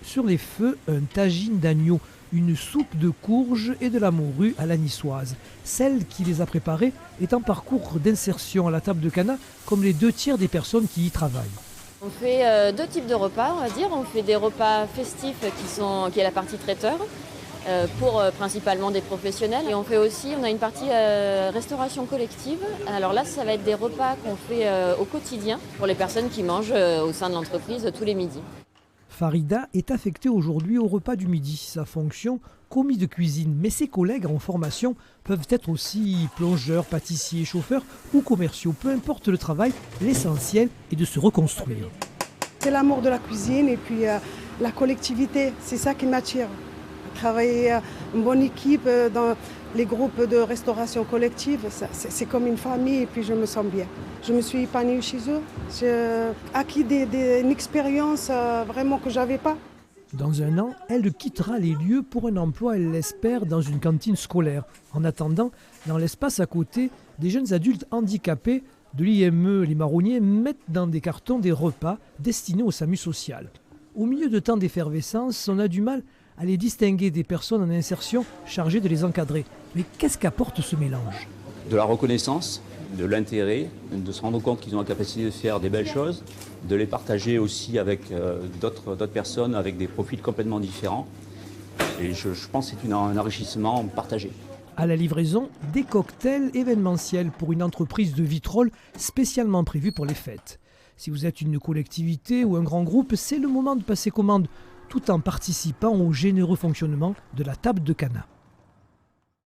Sur les feux, un tagine d'agneau, une soupe de courges et de la morue à la niçoise. Celle qui les a préparées est en parcours d'insertion à la table de Cana, comme les 2 tiers des personnes qui y travaillent. On fait 2 types de repas, on va dire. On fait des repas festifs qui est la partie traiteur, pour principalement des professionnels. Et on a une partie restauration collective. Alors là, ça va être des repas qu'on fait au quotidien pour les personnes qui mangent au sein de l'entreprise tous les midis. Farida est affectée aujourd'hui au repas du midi. Sa fonction, commis de cuisine, mais ses collègues en formation peuvent être aussi plongeurs, pâtissiers, chauffeurs ou commerciaux. Peu importe le travail, l'essentiel est de se reconstruire. C'est l'amour de la cuisine et puis la collectivité, c'est ça qui m'attire. Travailler une bonne équipe dans les groupes de restauration collective, c'est comme une famille et puis je me sens bien. Je me suis épanouie chez eux, j'ai acquis une expérience vraiment que je n'avais pas. Dans un an, elle quittera les lieux pour un emploi, elle l'espère, dans une cantine scolaire. En attendant, dans l'espace à côté, des jeunes adultes handicapés de l'IME, les marronniers, mettent dans des cartons des repas destinés au SAMU social. Au milieu de tant d'effervescence, on a du mal à les distinguer des personnes en insertion chargées de les encadrer. Mais qu'est-ce qu'apporte ce mélange ? De la reconnaissance, de l'intérêt, de se rendre compte qu'ils ont la capacité de faire des belles choses, de les partager aussi avec d'autres personnes avec des profils complètement différents. Et je pense que c'est un enrichissement partagé. À la livraison, des cocktails événementiels pour une entreprise de Vitrolles spécialement prévue pour les fêtes. Si vous êtes une collectivité ou un grand groupe, c'est le moment de passer commande tout en participant au généreux fonctionnement de la table de Cana.